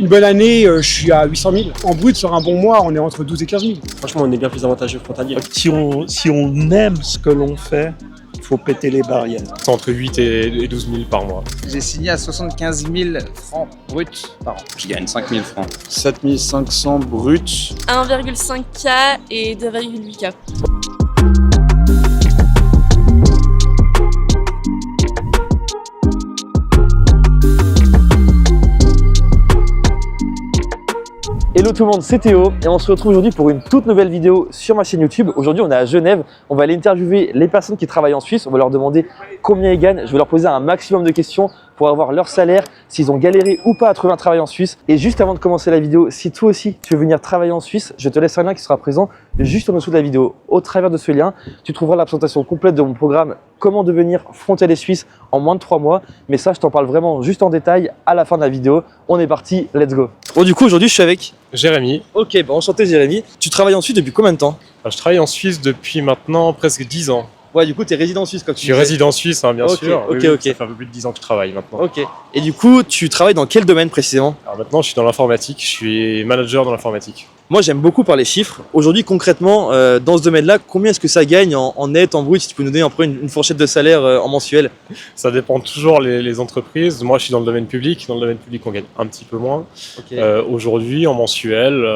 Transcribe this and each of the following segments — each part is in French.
Une bonne année, je suis à 800 000. En brut, sur un bon mois, on est entre 12 et 15 000. Franchement, on est bien plus avantageux frontalier. Si on aime ce que l'on fait, il faut péter les barrières. C'est entre 8 et 12 000 par mois. J'ai signé à 75 000 francs bruts par an. Je gagne 5 000 francs. 7 500 bruts. 1,5K et 2,8K. Hello tout le monde, c'est Théo et on se retrouve aujourd'hui pour une toute nouvelle vidéo sur ma chaîne YouTube. Aujourd'hui on est à Genève, on va aller interviewer les personnes qui travaillent en Suisse, on va leur demander combien ils gagnent, je vais leur poser un maximum de questions pour avoir leur salaire, s'ils ont galéré ou pas à trouver un travail en Suisse. Et juste avant de commencer la vidéo, si toi aussi tu veux venir travailler en Suisse, je te laisse un lien qui sera présent juste en dessous de la vidéo. Au travers de ce lien, tu trouveras la présentation complète de mon programme Comment devenir frontalier suisse en moins de 3 mois. Mais ça, je t'en parle vraiment juste en détail à la fin de la vidéo. On est parti, let's go. Bon, du coup, aujourd'hui, je suis avec Jérémy. Ok, bon, enchanté Jérémy. Tu travailles en Suisse depuis combien de temps? Je travaille en Suisse depuis maintenant presque 10 ans. Ouais, du coup, tu es résident suisse quand tu Je suis résident suisse, hein, bien sûr. Ok, Oui, ok. Ça fait un peu plus de 10 ans que je travaille maintenant. Ok. Et du coup, tu travailles dans quel domaine précisément? Alors maintenant, je suis dans l'informatique. Je suis manager dans l'informatique. Moi, j'aime beaucoup parler chiffres. Aujourd'hui, concrètement, dans ce domaine-là, combien est-ce que ça gagne en net, en brut? Si tu peux nous donner un peu une fourchette de salaire en mensuel. Ça dépend toujours les entreprises. Moi, je suis dans le domaine public. Dans le domaine public, on gagne un petit peu moins. Ok. Aujourd'hui, en mensuel,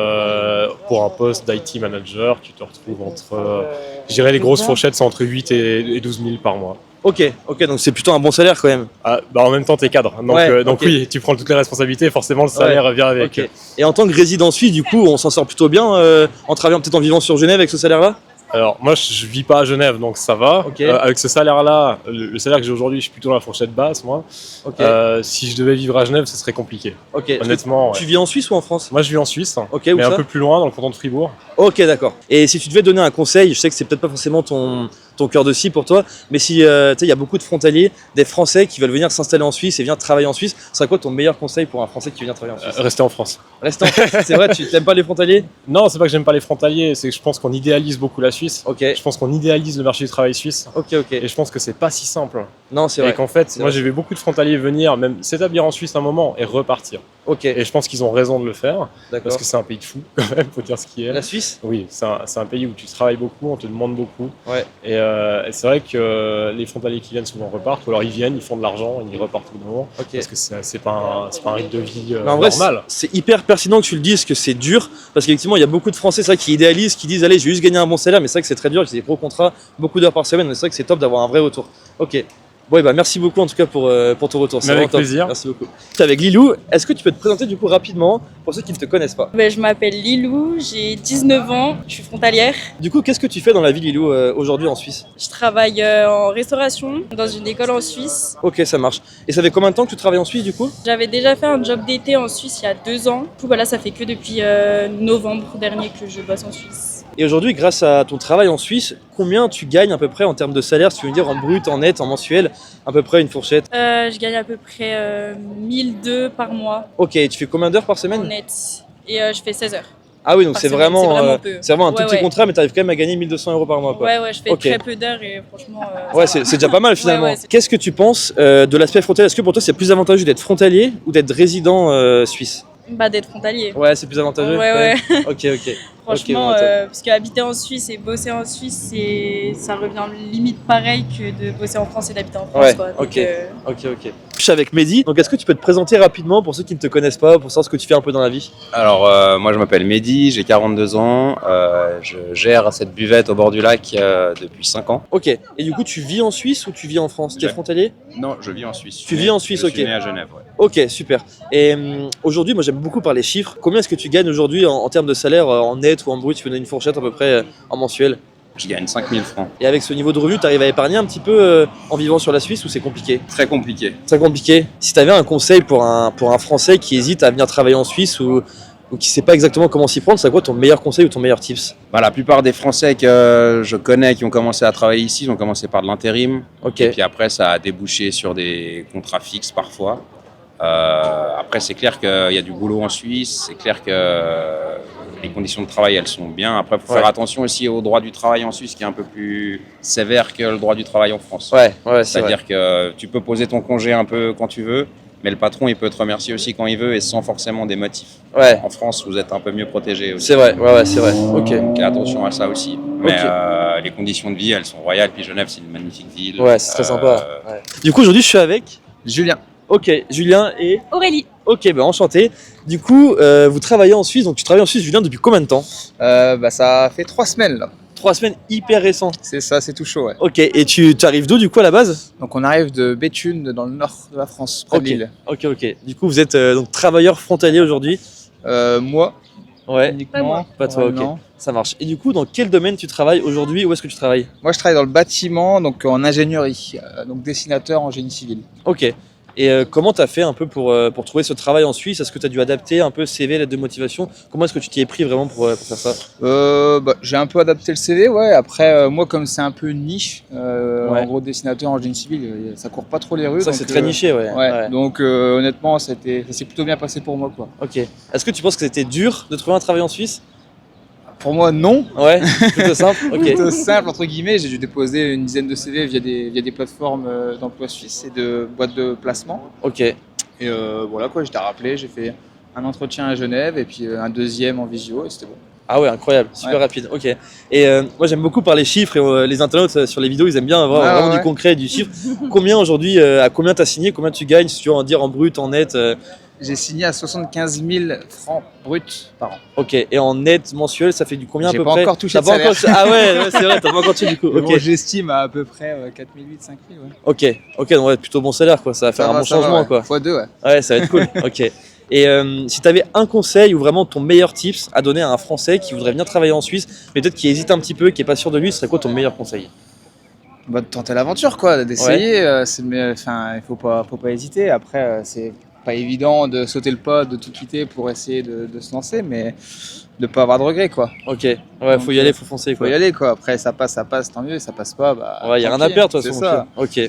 pour un poste d'IT manager, tu te retrouves entre... je dirais les grosses fourchettes, c'est entre 8 et 12 000 par mois. Ok, donc c'est plutôt un bon salaire quand même. Ah, bah en même temps, t'es cadre. Donc, Ouais, donc ok. oui, tu prends toutes les responsabilités, forcément, le salaire vient avec. Ok. Et en tant que résident suisse, du coup, on s'en sort plutôt bien en travaillant peut-être en vivant sur Genève avec ce salaire-là? Alors moi je vis pas à Genève donc ça va. Ok. Avec ce salaire là, le salaire que j'ai aujourd'hui, je suis plutôt dans la fourchette basse moi. Ok. Si je devais vivre à Genève, ce serait compliqué. Ok. Honnêtement. Tu vis en Suisse ou en France? Moi je vis en Suisse, Ok, mais où un ça? peu plus loin dans le canton de Fribourg. Ok, d'accord. Et si tu devais donner un conseil, je sais que c'est peut-être pas forcément ton cœur de cible pour toi, mais si tu sais, il y a beaucoup de frontaliers, des Français qui veulent venir s'installer en Suisse et venir travailler en Suisse, ce serait quoi ton meilleur conseil pour un Français qui veut venir travailler en Suisse? Rester en France. Reste en France, c'est vrai, tu t'aimes pas les frontaliers? Non, c'est pas que j'aime pas les frontaliers, c'est que je pense qu'on idéalise beaucoup la Suisse. Ok, Je pense qu'on idéalise le marché du travail suisse. ok. Et je pense que c'est pas si simple. Non, c'est Et vrai. qu'en fait, C'est moi vrai. j'ai vu beaucoup de frontaliers venir, même s'établir en Suisse un moment et repartir. Ok, Et je pense qu'ils ont raison de le faire, d'accord. parce que c'est un pays de fou quand même, faut dire ce qui est. La Suisse? Oui, c'est un pays où tu travailles beaucoup, on te demande beaucoup. Ouais. Et c'est vrai que les frontaliers qui viennent souvent repartent, ou alors ils viennent, ils font de l'argent, ils repartent au bout d'un moment. Ok. Parce que c'est pas un rythme de vie Mais en vrai, normal. c'est hyper pertinent que tu le dises, que c'est dur, parce qu'effectivement, il y a beaucoup de Français ça, qui idéalisent, qui disent allez, je vais juste gagner un bon salaire, mais c'est vrai que c'est très dur, c'est des gros contrats, beaucoup d'heures par semaine, mais c'est vrai que c'est top d'avoir un vrai retour. Ok. Bon, et bah merci beaucoup en tout cas pour ton retour. C'est Mais avec vraiment top. plaisir. Merci beaucoup. Tu es avec Lilou, est-ce que tu peux te présenter du coup rapidement pour ceux qui ne te connaissent pas? Je m'appelle Lilou, j'ai 19 ans, je suis frontalière. Du coup, qu'est-ce que tu fais dans la vie, Lilou, aujourd'hui en Suisse? Je travaille en restauration dans une école en Suisse. Ok, ça marche. Et ça fait combien de temps que tu travailles en Suisse du coup? J'avais déjà fait un job d'été en Suisse il y a 2 ans. Du coup, là, ça fait que depuis novembre dernier que je bosse en Suisse. Et aujourd'hui, grâce à ton travail en Suisse, combien tu gagnes à peu près en termes de salaire, si tu veux dire en brut, en net, en mensuel, à peu près une fourchette? Je gagne à peu près 1002 par mois Ok, et tu fais combien d'heures par en semaine? net. Et je fais 16 heures. Ah oui, donc Par c'est semaine, vraiment, c'est vraiment peu. c'est vraiment un tout Ouais, petit ouais. contrat, mais tu arrives quand même à gagner 1200 € par mois, quoi. Ouais, je fais Ok. très peu d'heures et franchement. Ouais, ça va. c'est déjà pas mal finalement. Ouais, c'est- Qu'est-ce que tu penses de l'aspect frontalier? Est-ce que pour toi c'est plus avantageux d'être frontalier ou d'être résident suisse? D'être frontalier. Ouais, c'est plus avantageux. Ouais. Ok. Franchement, Ok, bon, parce qu'habiter en Suisse et bosser en Suisse, ça revient limite pareil que de bosser en France et d'habiter en France. Ouais, quoi. Donc, ok. Ok. Je suis avec Mehdi. Donc est-ce que tu peux te présenter rapidement pour ceux qui ne te connaissent pas, pour savoir ce que tu fais un peu dans la vie? Alors, moi je m'appelle Mehdi, j'ai 42 ans, je gère cette buvette au bord du lac depuis 5 ans. Ok. Et du coup, tu vis en Suisse ou tu vis en France? Tu es Ouais. frontalier? Non, je vis en Suisse. Tu vis en Suisse, je ok. suis né à Genève, ouais. Ok, super. Et aujourd'hui, moi j'aime beaucoup parler chiffres. Combien est-ce que tu gagnes aujourd'hui en termes de salaire, en net ou en brut? Tu peux donner une fourchette à peu près en mensuel? Je gagne 5 000 francs. Et avec ce niveau de revenu, tu arrives à épargner un petit peu en vivant sur la Suisse ou c'est compliqué? Très compliqué. C'est compliqué. Si tu avais un conseil pour un Français qui hésite à venir travailler en Suisse ou qui sait pas exactement comment s'y prendre, c'est quoi ton meilleur conseil ou ton meilleur tips? Bah, la plupart des Français que je connais qui ont commencé à travailler ici, ils ont commencé par de l'intérim. Ok. Et puis après, ça a débouché sur des contrats fixes parfois. Après, c'est clair qu'il y a du boulot en Suisse. C'est clair que les conditions de travail, elles sont bien. Après, il faut faire attention aussi au droit du travail en Suisse, qui est un peu plus sévère que le droit du travail en France. Ouais, c'est vrai. C'est-à-dire que tu peux poser ton congé un peu quand tu veux, Mais le patron, il peut te remercier aussi quand il veut et sans forcément des motifs. Ouais, En France, vous êtes un peu mieux protégé aussi. c'est vrai, ouais, c'est vrai. Ok. Donc attention à ça aussi. Mais Ok. les conditions de vie, elles sont royales. Puis Genève, c'est une magnifique ville. Ouais, c'est très sympa. Ouais. Du coup, aujourd'hui, je suis avec. Julien. Ok, Julien et. Aurélie. Ok, ben enchanté. Du coup, vous travaillez en Suisse, donc tu travailles en Suisse, Julien, depuis combien de temps? Ça fait 3 semaines là. 3 semaines hyper récent. C'est ça, c'est tout chaud, ouais. Ok, et tu arrives d'où du coup à la base? Donc on arrive de Béthune, dans le nord de la France, près de Ok. Lille. Ok. Du coup, vous êtes donc travailleur frontalier aujourd'hui. Moi, Ouais, uniquement. moi. pas toi, ok. non. Ça marche. Et du coup, dans quel domaine tu travailles aujourd'hui? Où est-ce que tu travailles? Moi, je travaille dans le bâtiment, donc en ingénierie, donc dessinateur en génie civil. Ok. Et comment tu as fait un peu pour trouver ce travail en Suisse? Est-ce que tu as dû adapter un peu CV, lettre de motivation? Comment est-ce que tu t'y es pris vraiment pour faire ça? J'ai un peu adapté le CV, ouais. Après, moi, comme c'est un peu une niche, Ouais. en gros, dessinateur en génie civil, ça court pas trop les rues. Ça, donc, c'est très niché, ouais. Ouais. Donc, honnêtement, ça s'est plutôt bien passé pour moi, quoi. Ok. Est-ce que tu penses que c'était dur de trouver un travail en Suisse? Pour moi, non. Ouais, plutôt simple. Ok. Plutôt simple, entre guillemets. J'ai dû déposer une dizaine de CV via des plateformes d'emploi suisses et de boîtes de placement. Ok. Et voilà, quoi, j'étais rappelé, j'ai fait un entretien à Genève et puis un deuxième en visio et c'était bon. Ah ouais, incroyable, super Ouais. rapide. Ok. Et moi j'aime beaucoup parler chiffres et les internautes sur les vidéos ils aiment bien avoir Ouais, vraiment ouais. du concret, du chiffre. Combien aujourd'hui, à combien t'as signé, combien tu gagnes, si tu veux en dire en brut, en net. J'ai signé à 75 000 francs bruts par an. Ok. Et en net mensuel, ça fait du combien à J'ai peu pas près? encore touché T'as de pas salaire. encore... Ah ouais, c'est vrai, t'as pas encore touché du coup. Mais Ok. bon, j'estime à peu près 4 800, 5 000. Ouais. Ok, donc ouais, plutôt bon salaire quoi. Ça va faire un bon changement quoi. x2, ouais. Ouais, ça va être cool. Ok. Et si tu avais un conseil ou vraiment ton meilleur tips à donner à un Français qui voudrait venir travailler en Suisse, mais peut-être qui hésite un petit peu, qui est pas sûr de lui, ce serait quoi ton meilleur conseil? Bah, de tenter l'aventure, quoi, d'essayer. Il faut pas hésiter. Après, c'est pas évident de sauter le pas, de tout quitter pour essayer de se lancer, mais de pas avoir de regrets, quoi. Ok. Ouais, faut y aller, faut foncer Faut quoi. y aller, quoi. Après, ça passe, tant mieux. Ça passe pas, bah. Ouais, y a tant rien à pis, perdre de toute c'est façon. ça. Ok.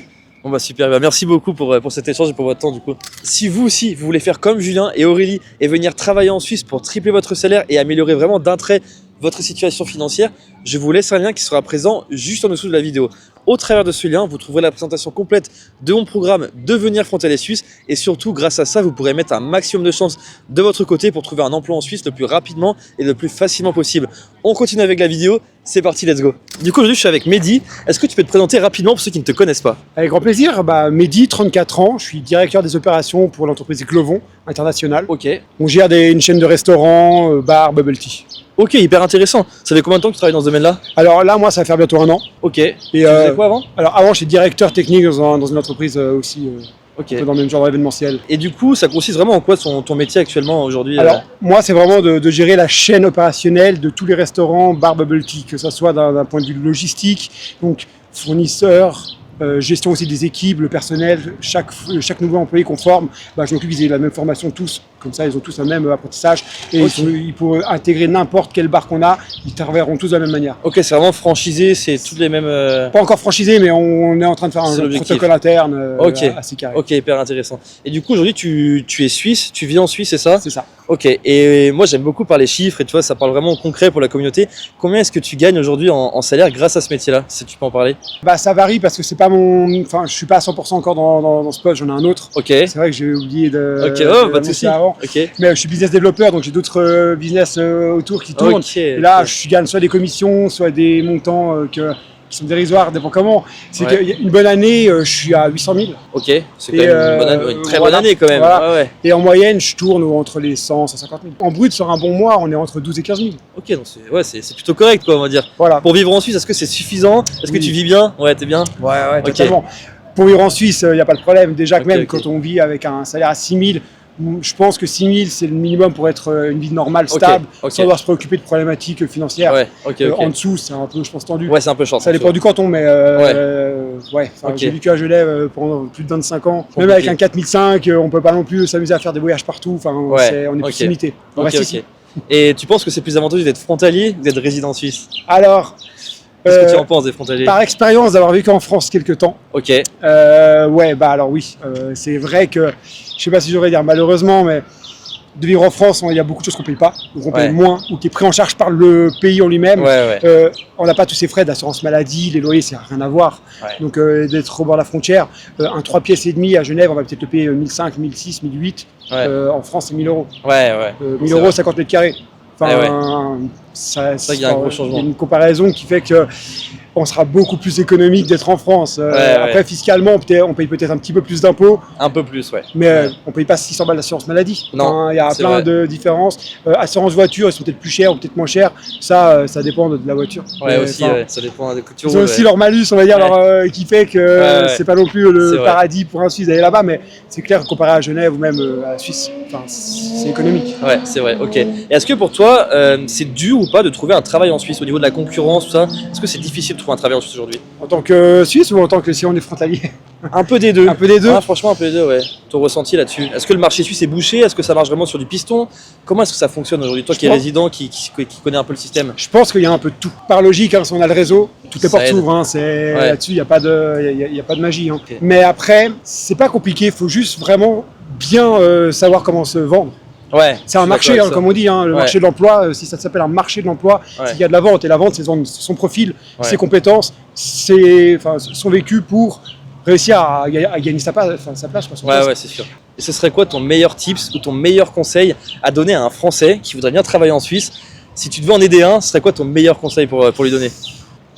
Bon bah super, bah, merci beaucoup pour cet échange et pour votre temps du coup. Si vous aussi vous voulez faire comme Julien et Aurélie et venir travailler en Suisse pour tripler votre salaire et améliorer vraiment d'un trait votre situation financière, je vous laisse un lien qui sera présent juste en dessous de la vidéo. Au travers de ce lien, vous trouverez la présentation complète de mon programme Devenir frontalier suisse et surtout grâce à ça, vous pourrez mettre un maximum de chance de votre côté pour trouver un emploi en Suisse le plus rapidement et le plus facilement possible. On continue avec la vidéo, c'est parti, let's go. Du coup aujourd'hui je suis avec Mehdi, est-ce que tu peux te présenter rapidement pour ceux qui ne te connaissent pas? Avec grand plaisir. Mehdi, 34 ans, je suis directeur des opérations pour l'entreprise Glovon International. Ok. On gère une chaîne de restaurants, bars, bubble tea. Ok, hyper intéressant. Ça fait combien de temps que tu travailles dans ce domaine-là? Alors là, moi, ça va faire bientôt 1 an. Ok. Et tu euh, faisais quoi avant? Alors avant, j'étais directeur technique dans une entreprise aussi, Ok. un peu dans le même genre événementiel. Et du coup, ça consiste vraiment en quoi ton métier actuellement aujourd'hui? Alors, moi, c'est vraiment de gérer la chaîne opérationnelle de tous les restaurants, bars, bubble tea, que ce soit d'un point de vue logistique, donc fournisseurs, gestion aussi des équipes, le personnel, chaque nouveau employé qu'on forme, je m'occupe qu'ils aient la même formation tous, comme ça ils ont tous le même apprentissage et Ok. ils pourront intégrer n'importe quel bar qu'on a, ils travailleront tous de la même manière. Ok, c'est vraiment franchisé, c'est toutes les mêmes. Pas encore franchisé, mais on est en train de faire C'est un l'objectif. protocole interne Ok. assez carré. Ok, hyper intéressant. Et du coup, aujourd'hui, tu es suisse, tu vis en Suisse, c'est ça? C'est ça. Ok, et moi j'aime beaucoup parler chiffres et tu vois, ça parle vraiment en concret pour la communauté. Combien est-ce que tu gagnes aujourd'hui en salaire grâce à ce métier-là, si tu peux en parler? Ça varie parce que c'est pas je suis pas à 100% encore dans ce poste, j'en ai un autre. Ok, C'est vrai que j'ai oublié de ok, de pas de l'annoncer soucis. avant. Ok, Mais je suis business développeur, donc j'ai d'autres business autour qui tournent. ok. Et là, je gagne soit des commissions, soit des montants qui sont dérisoires, dépend comment. C'est Ouais. qu'il y a une bonne année, je suis à 800 000. Ok, c'est quand Et, même une, bonne année, une très bonne voilà. année quand même. Voilà. Ouais, ouais. Et en moyenne, je tourne entre les 100 et 150 000. En brut, sur un bon mois, on est entre 12 et 15 000. Ok, donc c'est plutôt correct quoi, on va dire. Voilà. Pour vivre en Suisse, est-ce que c'est suffisant? Est-ce que Oui. tu vis bien? Ouais, t'es bien? Ouais, Ok. totalement. Pour vivre en Suisse, il n'y a pas de problème. Déjà que Ok, même ok. quand on vit avec un salaire à 6 000, je pense que 6 000, c'est le minimum pour être une vie normale, Ok, stable, ok. sans devoir se préoccuper de problématiques financières. Ouais, ok, En ok. dessous, c'est un peu, je pense, tendu. Ouais, c'est un peu short. Ça dépend du canton, mais ouais. Ok. J'ai vécu à Genève pendant plus de 25 ans. Compliqué. Même avec un 4005, on peut pas non plus s'amuser à faire des voyages partout. Enfin, Ouais, on est ok. plus limité. On Ok, reste ok. ici. Et tu penses que c'est plus avantageux d'être frontalier ou d'être résident suisse? Alors, Qu'est-ce que tu en penses des frontaliers? par expérience d'avoir vécu en France quelques temps, Ok, ouais, alors oui, c'est vrai que, je sais pas si j'aurais dire malheureusement, mais de vivre en France, il y a beaucoup de choses qu'on ne paye pas, donc on paye Ouais. moins, ou qui est pris en charge par le pays en lui-même. Ouais, ouais. On n'a pas tous ces frais d'assurance maladie, les loyers, ça n'a rien à voir. Ouais. Donc d'être au bord de la frontière, un 3 pièces et demi à Genève, on va peut-être le payer 1500, 1600, 1800. Ouais. En France, c'est 1000 euros. Ouais, ouais. 1000 C'est euros, vrai. 50 mètres carrés. Enfin, C'est vrai qu'il y a un gros changement. Il y a une comparaison qui fait que on sera beaucoup plus économique d'être en France. Après, fiscalement, on paye peut-être un petit peu plus d'impôts, Un peu plus, ouais. mais on ne paye pas 600 balles d'assurance maladie. Non, Enfin, il y a c'est plein vrai. de différences. Assurance voiture, ils sont peut-être plus chers ou peut-être moins chers. Ça dépend de la voiture. Ouais, Mais, aussi, enfin, ouais. Ça dépend des coutures. ils ont aussi leur malus, on va dire, Ouais. qui fait que Ouais, ouais. c'est pas non plus C'est le vrai. paradis pour un Suisse d'aller là-bas, mais c'est clair, comparé à Genève ou même à la Suisse, enfin, c'est économique. Ouais, c'est vrai, ok. Et est-ce que pour toi, c'est dur ou pas de trouver un travail en Suisse au niveau de la concurrence, tout ça? Est-ce que c'est difficile de trouver un travail en Suisse aujourd'hui? En tant que Suisse ou en tant que si on est frontalier? Un peu des deux. Un peu des deux. Ah, franchement, un peu des deux, ouais. Ton ressenti là-dessus. Est-ce que le marché suisse est bouché? Est-ce que ça marche vraiment sur du piston? Comment est-ce que ça fonctionne aujourd'hui? Toi qui es pense- résident, qui connais un peu le système. Je pense qu'il y a un peu de tout. Par logique, si on a le réseau, toutes les Ça portes aide. s'ouvrent. Ouais. Là-dessus, il n'y a, pas de magie. Ok. Mais après, c'est pas compliqué. Il faut juste vraiment bien savoir comment se vendre. Ouais. C'est un je suis marché, d'accord avec comme on dit, le Ouais. marché de l'emploi. Si ça s'appelle un marché de l'emploi, Ouais. c'est qu'il y a de la vente. Et la vente, c'est son profil, Ouais. ses compétences, son vécu pour réussir à gagner sa place. Quoi, son Ouais, poste. ouais, c'est sûr. Et ce serait quoi ton meilleur tips ou ton meilleur conseil à donner à un Français qui voudrait bien travailler en Suisse? Si tu devais en aider un, ce serait quoi ton meilleur conseil pour lui donner?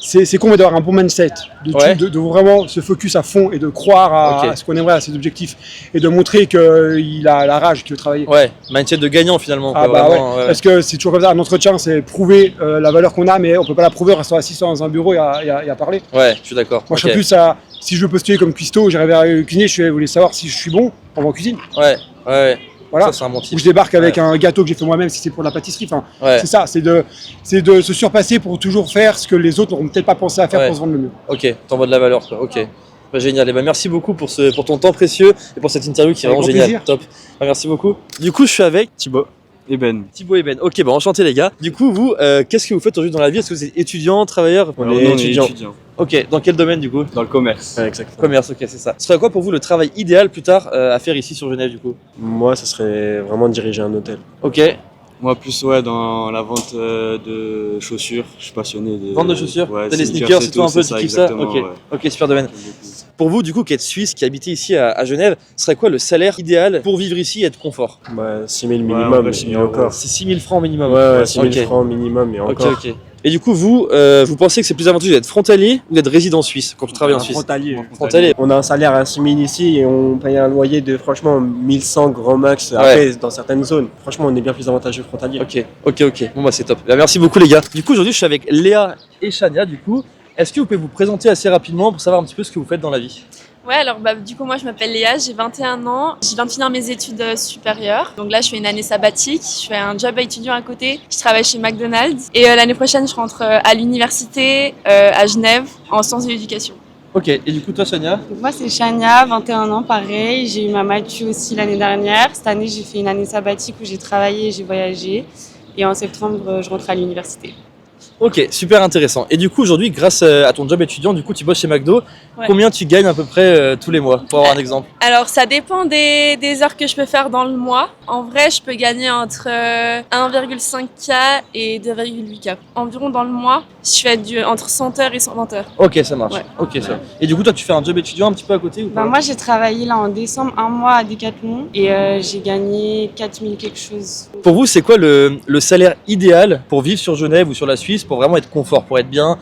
C'est con, mais d'avoir un bon mindset, Ouais. de vraiment se focus à fond et de croire à, Ok. à ce qu'on aimerait, à ses objectifs, et de montrer qu'il a la rage, qu'il veut travailler. Ouais, mindset de gagnant finalement. Ah quoi, bah vraiment, ouais. Parce que c'est toujours comme ça, un entretien, c'est prouver la valeur qu'on a, mais on peut pas la prouver en restant assis dans un bureau et à parler. Ouais, je suis d'accord. Moi, je Ok. serais plus à, si je veux postuler comme cuistot, j'irais vers le cuisinier, je voulais savoir si je suis bon en cuisine. Ouais, ouais. Voilà. Ça, c'est un bon Ou tip. je débarque avec un gâteau que j'ai fait moi-même si c'est pour la pâtisserie. Enfin, Ouais. c'est ça, c'est de se surpasser pour toujours faire ce que les autres n'auront peut-être pas pensé à faire Ouais. pour se vendre le mieux. Ok, t'envoies de la valeur, quoi. Ok. Bah, génial. Et bah, merci beaucoup pour ton temps précieux et pour cette interview qui est Avec vraiment grand géniale. plaisir. Top. Bah, merci beaucoup. Du coup, je suis avec Thibaut et Ben. Thibaut et Ben. Ok, bah enchanté les gars. Du coup, vous, qu'est-ce que vous faites aujourd'hui dans la vie? Est-ce que vous êtes étudiant, travailleur? Alors, nous, on est étudiants Ok, dans quel domaine du coup? dans le commerce. Exactement. Commerce, ok, c'est ça. Ce serait quoi pour vous le travail idéal plus tard à faire ici sur Genève du coup? Moi, ça serait vraiment de diriger un hôtel. Ok, Moi, plus dans la vente de chaussures. Je suis passionné de. vente de chaussures, Ouais, t'as les sneakers et tout un peu, tu kiffes ça? exactement, Ok, ouais. ok, super domaine. J'aime beaucoup. Pour vous, du coup, qui êtes suisse, qui habitez ici à Genève, ce serait quoi le salaire idéal pour vivre ici et être confort? Bah, 6 000 Ouais, minimum, en vrai, 6 et 000 encore. C'est 6 000 francs minimum. Ouais, 6 000 Ok. francs minimum, et Ok, encore. ok. Et du coup, vous pensez que c'est plus avantageux d'être frontalier ou d'être résident suisse quand tu travailles en Suisse? Frontalier. On a un salaire à 6 000 ici et on paye un loyer de franchement 1100 grand max. Après, dans certaines zones, franchement, on est bien plus avantageux frontalier. Ok. Bon, bah, c'est top. Bah, merci beaucoup, les gars. Du coup, aujourd'hui, je suis avec Léa et Chania. Du coup, est-ce que vous pouvez vous présenter assez rapidement pour savoir un petit peu ce que vous faites dans la vie? Ouais, alors du coup, moi je m'appelle Léa, j'ai 21 ans. Je viens de finir mes études supérieures. Donc là, je fais une année sabbatique, je fais un job étudiant à côté. Je travaille chez McDonald's. Et l'année prochaine, je rentre à l'université à Genève en sciences de l'éducation. Ok. Et du coup, toi, Chania? Donc moi c'est Chania, 21 ans, pareil. J'ai eu ma matu aussi l'année dernière. Cette année j'ai fait une année sabbatique où j'ai travaillé et j'ai voyagé. Et en septembre je rentre à l'université. Ok, super intéressant. Et du coup, aujourd'hui, grâce à ton job étudiant, du coup, tu bosses chez McDo. Ouais. Combien tu gagnes à peu près tous les mois? Pour avoir un exemple. Alors, ça dépend des heures que je peux faire dans le mois. En vrai, je peux gagner entre 1,5K et 2,8K. Environ dans le mois, je fais entre 100 heures et 120 heures. Ok, ça marche. Ouais. Ok, ça. Et du coup, toi, tu fais un job étudiant un petit peu à côté ou pas? Moi j'ai travaillé là en décembre un mois à Decathlon et j'ai gagné 4000 quelque chose. Pour vous, c'est quoi le salaire idéal pour vivre sur Genève ou sur la Suisse pour vraiment être confort, pour être bien?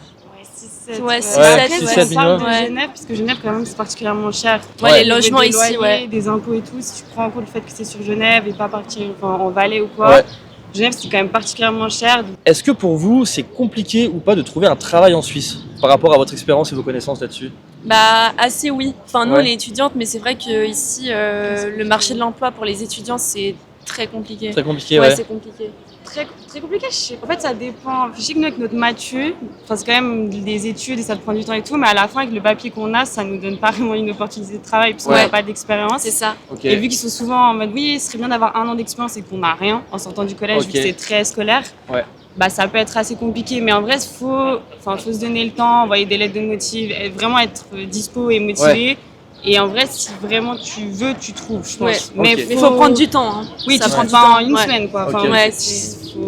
Ouais, 6, Après, 7, si on parle de ouais. Genève, parce que Genève quand même c'est particulièrement cher. Ouais, les Au niveau logements des ici, loyers, ouais. des impôts et tout, si tu prends en compte le fait que c'est sur Genève et pas partir en Valais ou quoi, Ouais. Genève c'est quand même particulièrement cher. Est-ce que pour vous, c'est compliqué ou pas de trouver un travail en Suisse par rapport à votre expérience et vos connaissances là-dessus? Bah, assez oui. Enfin, nous, Ouais. on est étudiantes, mais c'est vrai que ici, le marché de l'emploi pour les étudiants, c'est très compliqué. Très compliqué, Ouais, ouais. c'est compliqué. Très compliqué, je sais. En fait, ça dépend. Je sais que nous, avec notre matu, c'est quand même des études et ça prend du temps et tout, mais à la fin, avec le papier qu'on a, ça nous donne pas vraiment une opportunité de travail parce qu'on Ouais. n'a pas d'expérience. C'est ça. Ok. Et vu qu'ils sont souvent en mode oui, ce serait bien d'avoir 1 an d'expérience et qu'on n'a rien en sortant du collège, Ok. vu que c'est très scolaire, Ouais. bah, ça peut être assez compliqué. Mais en vrai, faut se donner le temps, envoyer des lettres de motive, vraiment être dispo et motivé. Et en vrai, si vraiment tu veux, tu trouves, je pense. Ouais. Mais Ok. Il faut prendre du temps. Hein. Oui, Ça tu prend prends du pas en temps. une Ouais. semaine, quoi. Enfin, Ok. Ouais,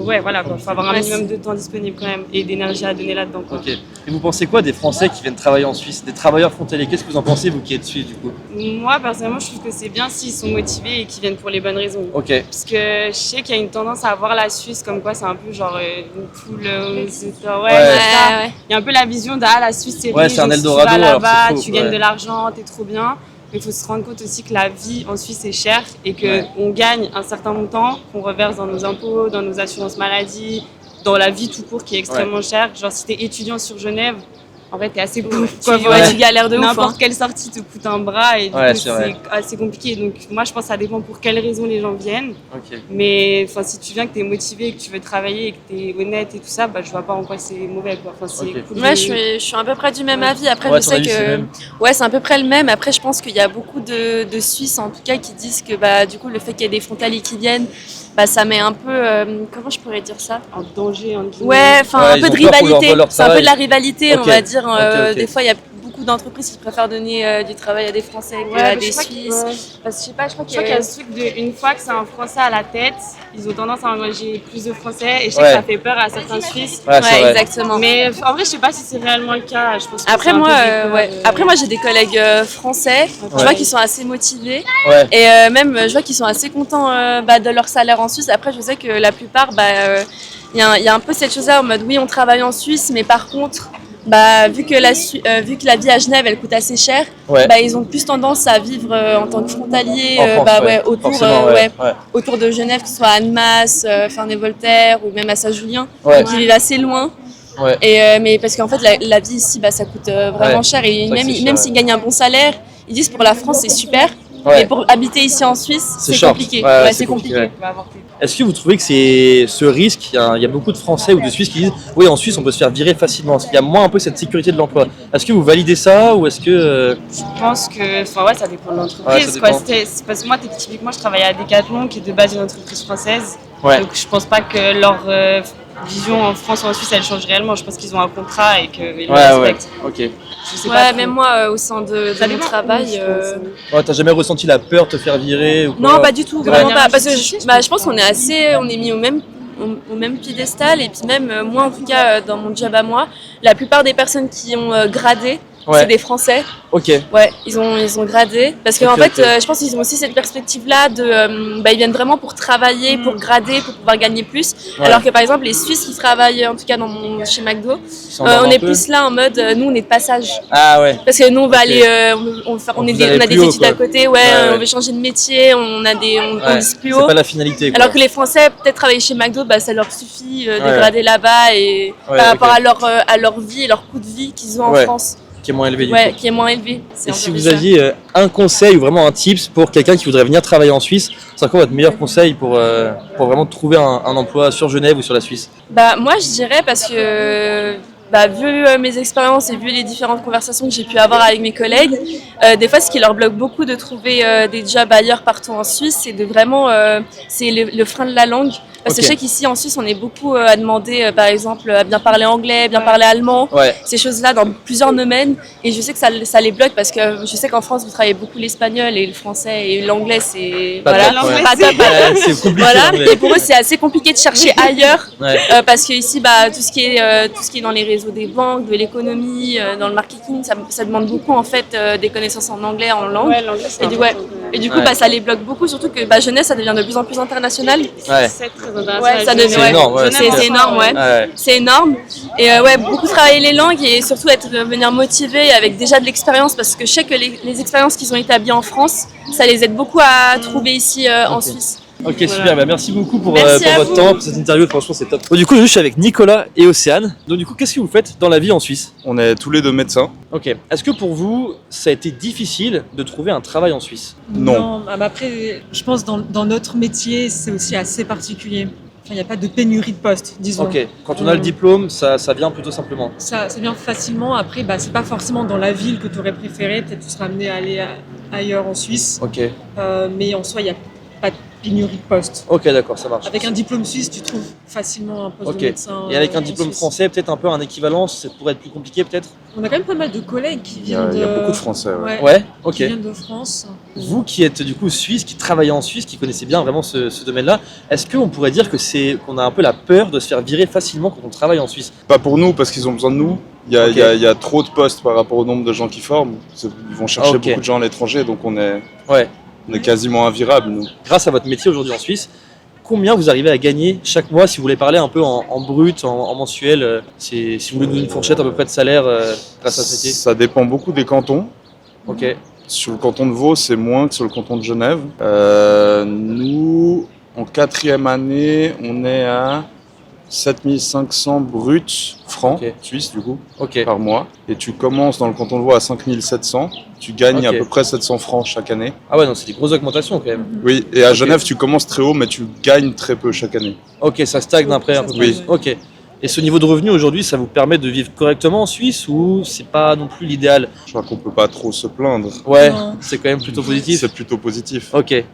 ouais, voilà, quoi. Faut avoir un Ouais, minimum de temps disponible quand même et d'énergie à donner là-dedans, quoi. Ok. Et vous pensez quoi des Français qui viennent travailler en Suisse, des travailleurs frontaliers? Qu'est-ce que vous en pensez, vous qui êtes suisse du coup? Moi, personnellement, je trouve que c'est bien s'ils sont motivés et qu'ils viennent pour les bonnes raisons. Ok. Parce que je sais qu'il y a une tendance à voir la Suisse comme quoi c'est un peu genre une poule aux États. Ouais, Ouais. c'est ça. Ouais. Il y a un peu la vision de la Suisse c'est Ouais, riche, c'est un donc si Eldorado, tu vas alors que c'est là-bas, faux, tu gagnes ouais. de l'argent, t'es trop bien. Mais il faut se rendre compte aussi que la vie en Suisse est chère et qu'on Ouais. gagne un certain montant qu'on reverse dans nos impôts, dans nos assurances maladie, dans la vie tout court qui est extrêmement chère. Genre si t'es étudiant sur Genève, en fait t'es assez pauvre. quoi. Tu galères de ouf. N'importe Hein. quelle sortie te coûte un bras et du Ouais, coup c'est vrai. c'est assez compliqué. Donc moi je pense que ça dépend pour quelles raisons les gens viennent. Ok. Mais enfin, si tu viens, que tu es motivé, que tu veux travailler et que tu es honnête et tout ça, bah, je vois pas en quoi c'est mauvais. Quoi. Enfin, c'est Ok. cool Ouais, de- je suis à peu près du même avis. Après, Ouais, je ton sais avis, c'est le que même. ouais, c'est à peu près le même. Après, je pense qu'il y a beaucoup de Suisses, en tout cas, qui disent que bah, du coup, le fait qu'il y ait des frontaliers qui viennent, bah, ça met un peu, comment je pourrais dire ça? en danger. En guillemets. Ouais, enfin Ouais, un ils peu ont de peur qu'on leur rivalité. vole leur C'est un peu de la travail. rivalité, Ok. on va dire. Ok. Des fois, il y a beaucoup d'entreprises qui préfèrent donner du travail à des Français Ouais, qu'à mais des je crois Suisses. que- Parce que je sais pas, je crois Je crois qu'il y a ce truc de une fois que c'est un Français à la tête, ils ont tendance à engager plus de Français et je sais Ouais. que ça fait peur à certains Suisses. Ouais, c'est vrai. exactement. Mais en vrai, je sais pas si c'est réellement le cas. Je pense que Après c'est un moi, peu des peurs, ouais. Après moi, j'ai des collègues français. Je vois qu'ils sont assez motivés. Ouais. Et même, je vois qu'ils sont assez contents de leur salaire en Suisse. Après, je sais que la plupart, il y a un peu cette chose-là en mode oui, on travaille en Suisse, mais par contre, vu que la vie à Genève, elle coûte assez cher, Ouais. ils ont plus tendance à vivre en tant que frontalier En France, ouais. autour, Forcément, ouais. Ouais. autour de Genève, que ce soit à Annemasse, Ferney-Voltaire ou même à Saint-Julien. Ouais. Donc ils vivent assez loin. Ouais. Et, mais parce qu'en fait, la vie ici, ça coûte vraiment Ouais. cher. Et C'est vrai que c'est cher, même ouais. s'ils gagnent un bon salaire, ils disent pour la France, c'est super. Ouais. Mais pour habiter ici en Suisse, C'est c'est short. compliqué. Ouais, c'est C'est compliqué. compliqué, Est-ce que vous trouvez que c'est ce risque, il y a beaucoup de Français ou de Suisses qui disent oui, en Suisse on peut se faire virer facilement, parce qu'il y a moins un peu cette sécurité de l'emploi. Est-ce que vous validez ça ou est-ce que Je pense que ouais, ça dépend de Ouais, l'entreprise. ça quoi. dépend. C'est parce que moi, typiquement, je travaille à Decathlon, qui est de base une entreprise française. Ouais. Donc je pense pas que leur vision en France ou en Suisse, elle change réellement. Je pense qu'ils ont un contrat et qu'ils le respectent. Ok. Je sais pas Ouais, trop. même moi, au sein de Ça mon dépend travail. où, je pense. Ouais, t'as jamais ressenti la peur de te faire virer ou quoi? Non, pas du tout, De vraiment manière pas. Parce que injustifiée, je pense qu'on est on est mis au même piédestal. Et puis même, moi, en tout cas, dans mon job à moi, la plupart des personnes qui ont gradé, Ouais. c'est des Français. Ok. Ouais, ils ont gradé. Parce qu'en Ok, fait, ok. je pense qu'ils ont aussi cette perspective-là de. Ils viennent vraiment pour travailler, pour grader, pour pouvoir gagner plus. Ouais. Alors que par exemple, les Suisses qui travaillent, en tout cas chez McDo, s'endorment on un est peu. plus là en mode, nous, on est de passage. Ah ouais. Parce que nous, on va Ok. aller, on Vous allez a plus des haut, études quoi. à côté, ouais, Ouais, ouais. on veut changer de métier, on Ouais. vise plus C'est haut. pas la finalité quoi. Alors que les Français, peut-être travailler chez McDo, ça leur suffit de Ouais. grader là-bas et Ouais, par rapport ok. à leur vie et leur coût de vie qu'ils ont en Ouais. France, Qui est moins élevé du ouais, coup. qui est moins élevé. C'est Et un si peu vous ça. aviez un conseil ou vraiment un tips pour quelqu'un qui voudrait venir travailler en Suisse, c'est quoi votre meilleur conseil pour vraiment trouver un emploi sur Genève ou sur la Suisse? Moi, je dirais parce que vu mes expériences et vu les différentes conversations que j'ai pu avoir avec mes collègues, des fois, ce qui leur bloque beaucoup de trouver des jobs ailleurs partout en Suisse, c'est de vraiment, c'est le frein de la langue. Parce que Ok. je sais qu'ici en Suisse, on est beaucoup à demander, par exemple, à bien parler anglais, bien parler allemand, Ouais. ces choses-là dans plusieurs domaines. Et je sais que ça les bloque parce que je sais qu'en France, vous travaillez beaucoup l'espagnol et le français et l'anglais, c'est Pas top, l'anglais, ouais. pas top, pas top. Ouais, c'est compliqué Voilà. l'anglais. Et pour eux, c'est assez compliqué de chercher ailleurs. Ouais. Parce que ici, tout ce qui est dans les réseaux des banques, de l'économie, dans le marketing, ça demande beaucoup en fait des connaissances en anglais, en langue. Ouais, l'anglais, c'est important. Et du coup, Ouais. ça les bloque beaucoup, surtout que Genève, ça devient de plus en plus international. Ouais. C'est très intéressant. Ouais, ça devient C'est énorme, ouais, Genève, c'est énorme, ouais. Ouais. C'est énorme. Et beaucoup travailler les langues et surtout venir motivé avec déjà de l'expérience, parce que je sais que les expériences qu'ils ont établies en France, ça les aide beaucoup à trouver ici en Ok. Suisse. Ok, super, merci beaucoup pour Merci à votre vous. temps, pour cette interview, franchement c'est top. Bon, du coup, je suis avec Nicolas et Océane. Donc du coup, qu'est-ce que vous faites dans la vie en Suisse? On est tous les deux médecins. Ok. Est-ce que pour vous, ça a été difficile de trouver un travail en Suisse? Non. mais après, je pense dans notre métier, c'est aussi assez particulier. Enfin, il n'y a pas de pénurie de postes, disons. Ok. Quand on a le diplôme, ça vient plutôt simplement. Ça vient facilement. Après, c'est pas forcément dans la ville que tu aurais préféré. Peut-être tu seras amené à aller ailleurs en Suisse. Ok. Mais en soi, il n'y a pas pénurie de postes. Ok, d'accord, ça marche. Avec un diplôme suisse, tu trouves facilement un poste Ok. de médecin. Et avec un en diplôme Suisse. français, peut-être un peu un équivalent, ça pourrait être plus compliqué peut-être. On a quand même pas mal de collègues qui Il y viennent a beaucoup de Français. Ouais. Ouais, ok. Qui viennent de France. Vous qui êtes du coup suisse, qui travaillez en Suisse, qui connaissez bien vraiment ce domaine-là, est-ce qu'on pourrait dire que qu'on a un peu la peur de se faire virer facilement quand on travaille en Suisse? Pas pour nous, parce qu'ils ont besoin de nous. Il y a trop de postes par rapport au nombre de gens qui forment. Ils vont chercher beaucoup de gens à l'étranger, donc on est quasiment invirable, nous. Grâce à votre métier aujourd'hui en Suisse, combien vous arrivez à gagner chaque mois, si vous voulez parler un peu en brut, en mensuel, si vous voulez nous donner une fourchette à peu près de salaire grâce à ce métier? Ça dépend beaucoup des cantons. Ok. Sur le canton de Vaud, c'est moins que sur le canton de Genève. Nous, en 4e année, on est à 7500 bruts francs suisses du coup par mois. Et tu commences dans le canton de Vaud à 5700. Tu gagnes à peu près 700 francs chaque année. Ah ouais, donc c'est des grosses augmentations quand même. Oui, et à Genève, tu commences très haut, mais tu gagnes très peu chaque année. Ok, ça stagne après un peu plus. Oui. Ok. Et ce niveau de revenu aujourd'hui, ça vous permet de vivre correctement en Suisse ou c'est pas non plus l'idéal? Je crois qu'on peut pas trop se plaindre. Ouais, c'est quand même plutôt positif. C'est plutôt positif. Ok.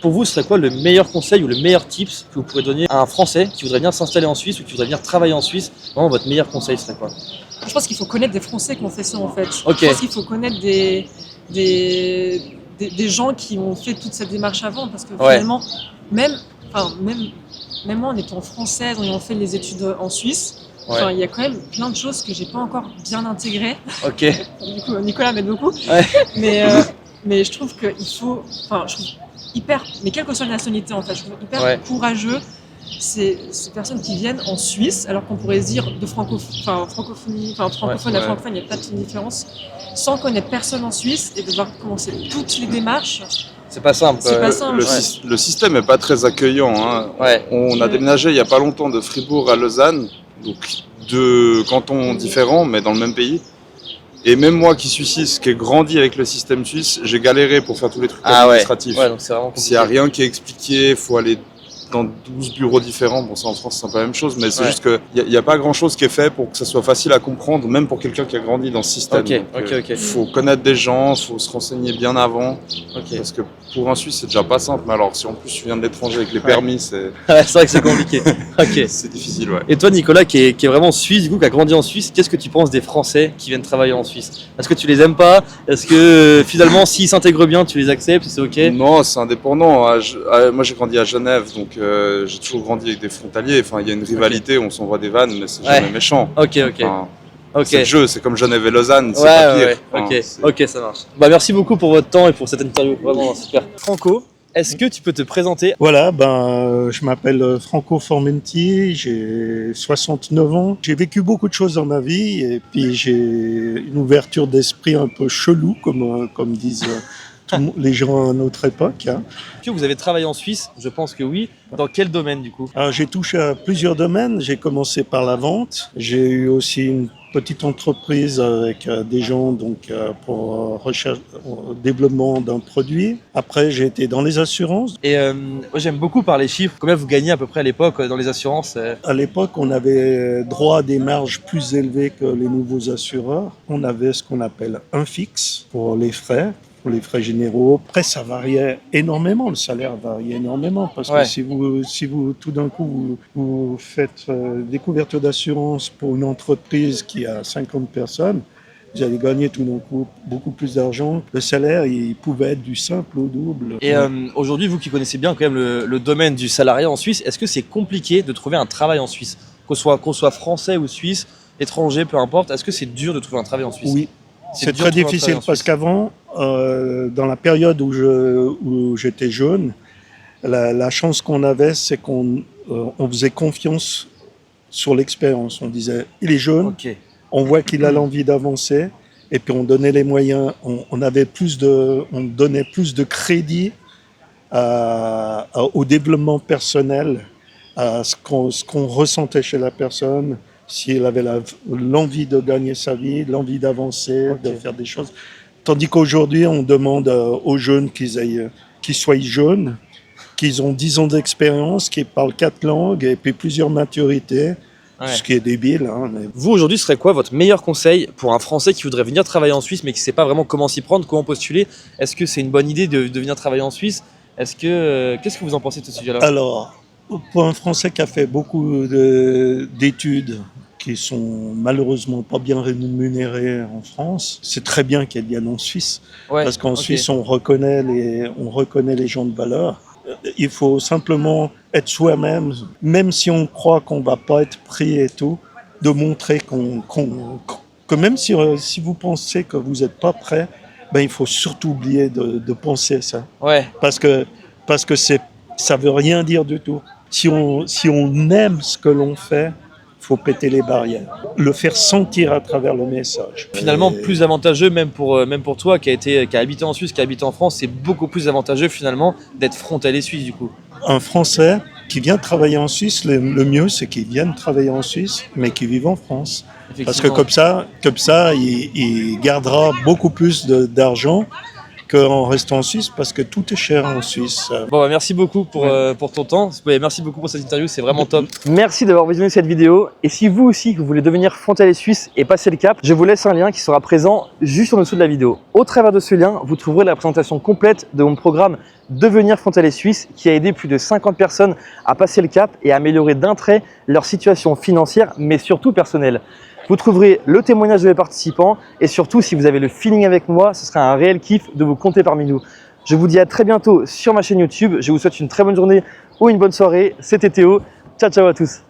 Pour vous, ce serait quoi le meilleur conseil ou le meilleur tips que vous pourrez donner à un Français qui voudrait venir s'installer en Suisse ou qui voudrait venir travailler en Suisse? Vraiment, votre meilleur conseil serait quoi? Je pense qu'il faut connaître des Français qui ont fait ça en fait. Ok. Je pense qu'il faut connaître des gens qui ont fait toute cette démarche avant parce que finalement, même moi en étant française, en ayant fait les études en Suisse, il y a quand même plein de choses que j'ai pas encore bien intégrées. Ok. Du coup, Nicolas m'aide beaucoup. Mais je trouve qu'il faut, mais quelle que soit la nationalité en fait, je trouve hyper courageux ces personnes qui viennent en Suisse, alors qu'on pourrait se dire de francophone à francophone, il n'y a pas de différence, sans connaître personne en Suisse et devoir commencer toutes les démarches. C'est pas simple. C'est pas simple. Le système n'est pas très accueillant. Hein. On a déménagé il n'y a pas longtemps de Fribourg à Lausanne, donc deux cantons différents, mais dans le même pays. Et même moi qui suis suisse, qui ai grandi avec le système suisse, j'ai galéré pour faire tous les trucs administratifs. Ouais, donc c'est vraiment s'il n'y a rien qui est expliqué, il faut aller dans 12 bureaux différents. Bon, ça en France, c'est un peu la même chose, mais c'est juste qu'il n'y a pas grand-chose qui est fait pour que ça soit facile à comprendre, même pour quelqu'un qui a grandi dans ce système. Il faut connaître des gens, il faut se renseigner bien avant, parce que pour un Suisse, c'est déjà pas simple. Mais alors, si en plus tu viens de l'étranger avec les permis, c'est vrai que c'est compliqué. C'est difficile, Et toi, Nicolas, qui est vraiment suisse, du coup, qui a grandi en Suisse, qu'est-ce que tu penses des Français qui viennent travailler en Suisse? Est-ce que tu les aimes pas? Est-ce que finalement, s'ils s'intègrent bien, tu les acceptes? C'est ok? Non, c'est indépendant. Moi, j'ai grandi à Genève, donc j'ai toujours grandi avec des frontaliers. Enfin, il y a une rivalité, on s'envoie des vannes, mais c'est jamais méchant. C'est le jeu, c'est comme Genève et Lausanne, c'est pas pire. Ok, ça marche. Merci beaucoup pour votre temps et pour cette interview, vraiment super. Franco, est-ce que tu peux te présenter? Voilà, je m'appelle Franco Formenti, j'ai 69 ans. J'ai vécu beaucoup de choses dans ma vie et puis j'ai une ouverture d'esprit un peu chelou, comme disent les gens à notre époque. Hein. Est-ce que vous avez travaillé en Suisse? Je pense que oui. Dans quel domaine du coup? Alors, j'ai touché à plusieurs domaines. J'ai commencé par la vente. J'ai eu aussi une petite entreprise avec des gens pour recherche, développement d'un produit. Après, j'ai été dans les assurances. Et moi, j'aime beaucoup parler chiffres. Combien vous gagnez à peu près à l'époque dans les assurances? À l'époque, on avait droit à des marges plus élevées que les nouveaux assureurs. On avait ce qu'on appelle un fixe pour les frais généraux. Après, ça variait énormément, le salaire variait énormément, parce que si vous tout d'un coup, vous faites des couvertures d'assurance pour une entreprise qui a 50 personnes, vous allez gagner tout d'un coup beaucoup plus d'argent. Le salaire, il pouvait être du simple au double. Et aujourd'hui, vous qui connaissez bien quand même le domaine du salariat en Suisse, est-ce que c'est compliqué de trouver un travail en Suisse? Qu'on soit français ou suisse, étranger, peu importe, est-ce que c'est dur de trouver un travail en Suisse? Oui. C'est très difficile parce qu'avant, dans la période où j'étais jeune, la chance qu'on avait, c'est qu'on faisait confiance sur l'expérience. On disait, il est jeune, on voit qu'il a l'envie d'avancer, et puis on donnait les moyens, on donnait plus de crédit au développement personnel, à ce qu'on ressentait chez la personne. Si elle avait l'envie de gagner sa vie, l'envie d'avancer, de faire des choses. Tandis qu'aujourd'hui, on demande aux jeunes qu'ils soient jeunes, qu'ils ont 10 ans d'expérience, qu'ils parlent 4 langues et puis plusieurs maturités, ce qui est débile. Hein, mais... Vous, aujourd'hui, ce serait quoi votre meilleur conseil pour un Français qui voudrait venir travailler en Suisse mais qui ne sait pas vraiment comment s'y prendre, comment postuler? Est-ce que c'est une bonne idée de venir travailler en Suisse? Qu'est-ce que vous en pensez de ce sujet-là? Alors, pour un Français qui a fait beaucoup d'études qui sont malheureusement pas bien rémunérées en France, c'est très bien qu'elles viennent en Suisse, parce qu'en Suisse, on reconnaît les gens de valeur. Il faut simplement être soi-même, même si on croit qu'on va pas être pris et tout, de montrer que même si vous pensez que vous n'êtes pas prêt, ben, il faut surtout oublier de penser ça. Parce que ça veut rien dire du tout. Si on aime ce que l'on fait, il faut péter les barrières, le faire sentir à travers le message. Finalement, plus avantageux, même pour toi qui a habité en Suisse, qui a habité en France, c'est beaucoup plus avantageux finalement d'être frontalier suisse du coup. Un Français qui vient travailler en Suisse, le mieux c'est qu'il vienne travailler en Suisse, mais qu'il vive en France. Parce que comme ça, il gardera beaucoup plus d'argent qu'en restant en Suisse, parce que tout est cher en Suisse. Bon, bah, merci beaucoup pour ton temps. Merci beaucoup pour cette interview, c'est vraiment top. Merci d'avoir visionné cette vidéo. Et si vous aussi, vous voulez devenir frontalier suisse et passer le cap, je vous laisse un lien qui sera présent juste en dessous de la vidéo. Au travers de ce lien, vous trouverez la présentation complète de mon programme Devenir frontalier suisse, qui a aidé plus de 50 personnes à passer le cap et à améliorer d'un trait leur situation financière, mais surtout personnelle. Vous trouverez le témoignage de mes participants et surtout, si vous avez le feeling avec moi, ce sera un réel kiff de vous compter parmi nous. Je vous dis à très bientôt sur ma chaîne YouTube. Je vous souhaite une très bonne journée ou une bonne soirée. C'était Théo. Ciao, ciao à tous.